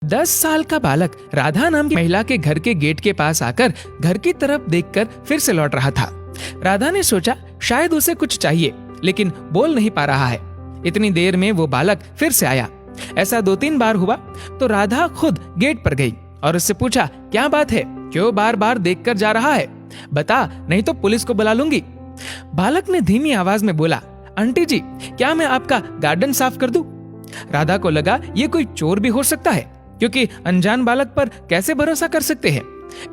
10 साल का बालक राधा नाम की महिला के घर के गेट के पास आकर घर की तरफ देखकर फिर से लौट रहा था। राधा ने सोचा शायद उसे कुछ चाहिए, लेकिन बोल नहीं पा रहा है। इतनी देर में वो बालक फिर से आया। ऐसा 2-3 बार हुआ तो राधा खुद गेट पर गई और उससे पूछा, क्या बात है, क्यों बार बार देखकर जा रहा है, बता नहीं तो पुलिस को बुला लूंगी। बालक ने धीमी आवाज में बोला, आंटी जी क्या मैं आपका गार्डन साफ कर दूं? राधा को लगा ये कोई चोर भी हो सकता है, क्योंकि अनजान बालक पर कैसे भरोसा कर सकते हैं।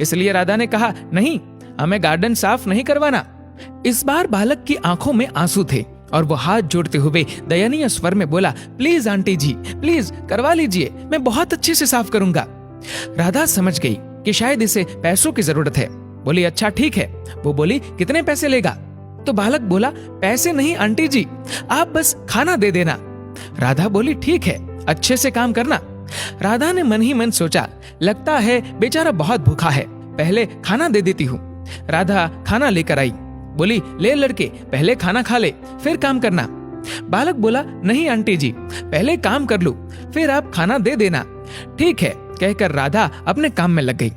इसलिए राधा ने कहा, नहीं, हमें गार्डन साफ नहीं करवाना। इस बार बालक की आंखों में आंसू थे और वो हाथ जोड़ते हुए दयनीय स्वर में बोला, प्लीज आंटी जी, प्लीज करवा लीजिए, मैं बहुत अच्छे से साफ करूंगा। राधा समझ गई कि शायद इसे पैसों की जरूरत है। बोली, अच्छा ठीक है। वो बोली, कितने पैसे लेगा? तो बालक बोला, पैसे नहीं आंटी जी, आप बस खाना दे देना। राधा बोली, ठीक है, अच्छे से काम करना। राधा ने मन ही मन सोचा, लगता है बेचारा बहुत भूखा है, पहले खाना दे देती हूँ। राधा खाना लेकर आई। बोली, ले लड़के, पहले खाना खा ले, फिर काम करना। बालक बोला, नहीं आंटी जी, पहले काम कर लूं, फिर आप खाना दे देना। ठीक है कहकर राधा अपने काम में लग गई।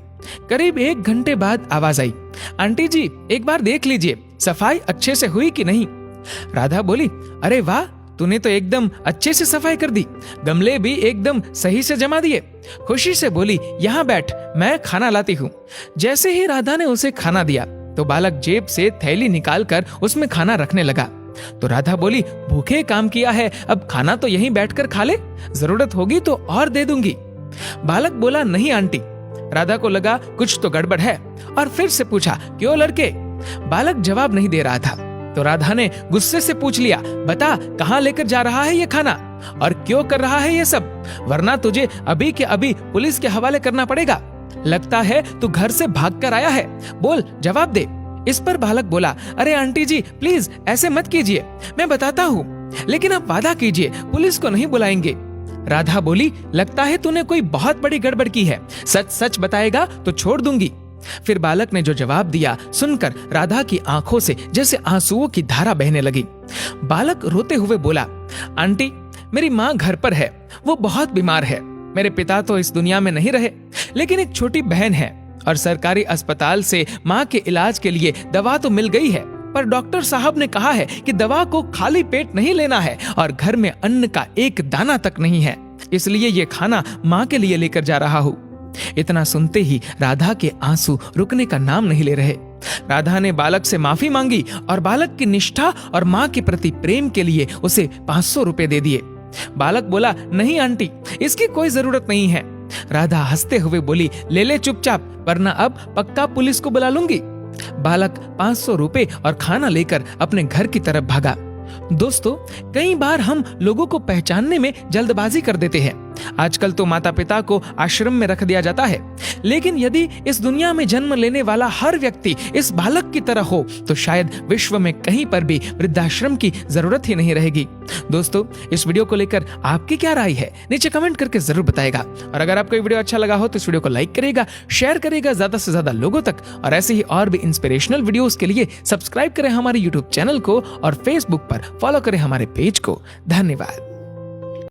करीब 1 घंटे बाद आवाज आई, आंटी जी एक बार देख लीजिए सफाई अच्छे से हुई कि नहीं। राधा बोली, अरे वाह, तूने तो एकदम अच्छे से सफाई कर दी, गमले भी एकदम सही से जमा दिए। खुशी से बोली, यहाँ बैठ, मैं खाना लाती हूँ। जैसे ही राधा ने उसे खाना दिया तो बालक जेब से थैली निकालकर उसमें खाना रखने लगा। तो राधा बोली, भूखे काम किया है, अब खाना तो यहीं बैठकर खा ले, जरूरत होगी तो और दे दूंगी। बालक बोला, नहीं आंटी। राधा को लगा कुछ तो गड़बड़ है और फिर से पूछा, क्यों लड़के? बालक जवाब नहीं दे रहा था। तो राधा ने गुस्से से पूछ लिया, बता कहाँ लेकर जा रहा है ये खाना और क्यों कर रहा है ये सब, वरना तुझे अभी के अभी पुलिस के हवाले करना पड़ेगा। लगता है तू घर से भागकर आया है, बोल जवाब दे। इस पर बालक बोला, अरे आंटी जी प्लीज ऐसे मत कीजिए, मैं बताता हूँ, लेकिन आप वादा कीजिए पुलिस को नहीं बुलाएंगे। राधा बोली, लगता है तूने कोई बहुत बड़ी गड़बड़ की है, सच सच बताएगा तो छोड़ दूंगी। फिर बालक ने जो जवाब दिया सुनकर राधा की आंखों से जैसे आंसुओं की धारा बहने लगी। बालक रोते हुए बोला, आंटी मेरी माँ घर पर है, वो बहुत बीमार है, मेरे पिता तो इस दुनिया में नहीं रहे, लेकिन एक छोटी बहन है और सरकारी अस्पताल से माँ के इलाज के लिए दवा तो मिल गई है, पर डॉक्टर साहब ने कहा है कि दवा को खाली पेट नहीं लेना है और घर में अन्न का एक दाना तक नहीं है, इसलिए ये खाना माँ के लिए लेकर जा रहा हूँ। इतना सुनते ही राधा के आंसू रुकने का नाम नहीं ले रहे। राधा ने बालक से माफी मांगी और बालक की निष्ठा और माँ के प्रति प्रेम के लिए उसे 500 रुपए दे दिए। बालक बोला, नहीं आंटी, इसकी कोई जरूरत नहीं है। राधा हंसते हुए बोली, ले ले चुपचाप, वरना अब पक्का पुलिस को बुला लूंगी। बालक 500 रुपए और खाना लेकर अपने घर की तरफ भागा। दोस्तों, कई बार हम लोगों को पहचानने में जल्दबाजी कर देते हैं। आजकल तो माता पिता को आश्रम में रख दिया जाता है, लेकिन यदि इस दुनिया में जन्म लेने वाला हर व्यक्ति इस बालक की तरह हो तो शायद विश्व में कहीं पर भी वृद्धाश्रम की जरूरत ही नहीं रहेगी। दोस्तों, इस वीडियो को लेकर आपकी क्या राय है, नीचे कमेंट करके जरूर बताएगा। और अगर आपको ये वीडियो अच्छा लगा हो तो इस वीडियो को लाइक करेगा, शेयर करेगा ज्यादा से ज्यादा लोगों तक, और ऐसे ही और भी इंस्पिरेशनल वीडियोस के लिए सब्सक्राइब करें हमारे यूट्यूब चैनल को और फेसबुक पर फॉलो करें हमारे पेज को। धन्यवाद।